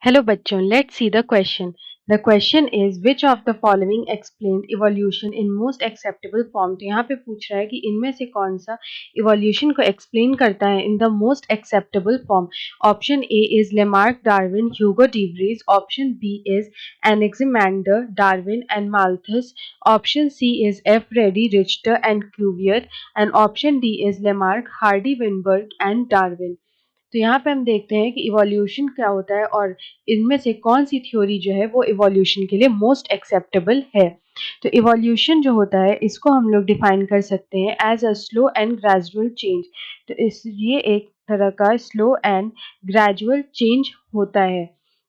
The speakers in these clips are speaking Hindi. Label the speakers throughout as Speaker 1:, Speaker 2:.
Speaker 1: Hello बच्चों, let's see the question. The question is which of the following explained evolution in most acceptable form. तो यहाँ पे पूछ रहा है कि इनमें से कौन सा evolution को explain करता है in the most acceptable form. Option A is Lamarck, Darwin, Hugo de Vries. Option B is Anaximander, Darwin and Malthus. Option C is F. Reddy, Richter and Cuvier. And option D is Lamarck, Hardy, Weinberg and Darwin. तो यहाँ पे हम देखते हैं कि इवोल्यूशन क्या होता है और इनमें से कौन सी थ्योरी जो है वो इवोल्यूशन के लिए मोस्ट एक्सेप्टेबल है। तो इवोल्यूशन जो होता है इसको हम लोग डिफाइन कर सकते हैं as a slow and gradual change. तो ये एक तरह का स्लो एंड ग्रेजुअल चेंज होता है।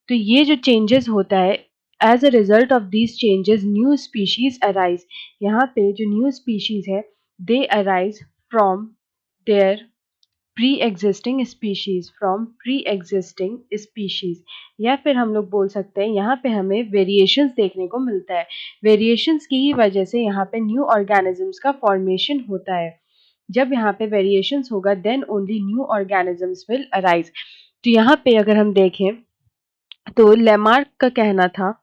Speaker 1: तो ये जो चेंजेस होता है as a result of these changes new species arise. यहाँ पे जो न्यू स्पीशीज है they arise from their pre existing species या फिर हम लोग बोल सकते हैं यहाँ पे हमें वेरिएशंस देखने को मिलता है। वेरिएशंस की ही वजह से यहाँ पे न्यू ऑर्गेनिजम्स का फॉर्मेशन होता है। जब यहाँ पे वेरिएशंस होगा then only new organisms will arise. तो यहाँ पे अगर हम देखें तो लेमार्क का कहना था,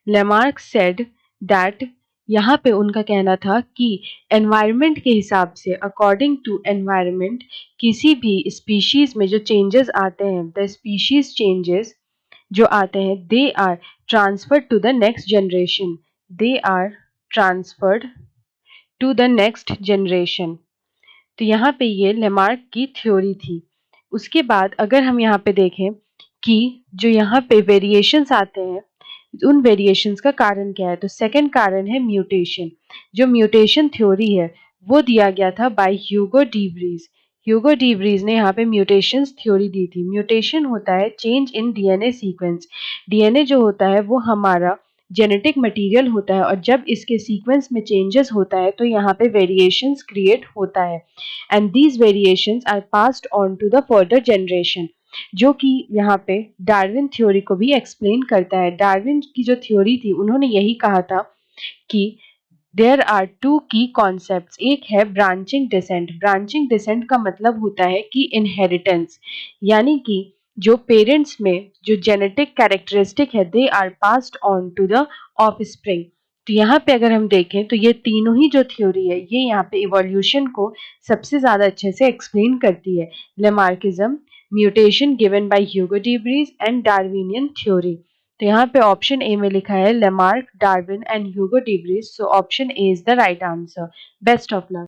Speaker 1: लेमार्क सेड दैट, यहाँ पे उनका कहना था कि एनवायरनमेंट के हिसाब से अकॉर्डिंग टू एनवायरनमेंट किसी भी स्पीशीज में जो चेंजेस आते हैं द स्पीशीज चेंजेस जो आते हैं they are transferred to the next generation. They are transferred to the next generation. तो यहाँ पे ये लेमार्क की थ्योरी थी। उसके बाद अगर हम यहाँ पे देखें कि जो यहाँ पे वेरिएशंस आते हैं उन वेरिएशंस का कारण क्या है, तो सेकंड कारण है म्यूटेशन। जो म्यूटेशन थ्योरी है वो दिया गया था by Hugo de Vries. Hugo de Vries ने यहाँ पे म्यूटेशंस थ्योरी दी थी। म्यूटेशन होता है change in DNA sequence. DNA जो होता है वो हमारा जेनेटिक मटेरियल होता है और जब इसके सीक्वेंस में चेंजेस होता है तो यहाँ पे वेरिएशंस क्रिएट होता है and these variations are passed on to the further generation, जो कि यहाँ पे डार्विन थ्योरी को भी एक्सप्लेन करता है। डार्विन की जो थ्योरी थी उन्होंने यही कहा था कि देयर आर टू की कॉन्सेप्ट्स। एक है ब्रांचिंग डिसेंट। ब्रांचिंग डिसेंट का मतलब होता है कि इनहेरिटेंस, यानी कि जो पेरेंट्स में जो जेनेटिक कैरेक्टरिस्टिक है they are passed on to the offspring. तो यहाँ पे अगर हम देखें तो ये तीनों ही जो थ्योरी है ये यहाँ पे इवोल्यूशन को सबसे ज्यादा अच्छे से एक्सप्लेन करती है। Lamarckism, mutation given by Hugo de Vries and Darwinian theory. तो यहाँ पे ऑप्शन ए में लिखा है Lamarck, Darwin and Hugo de Vries. So option A is the right answer. Best of luck.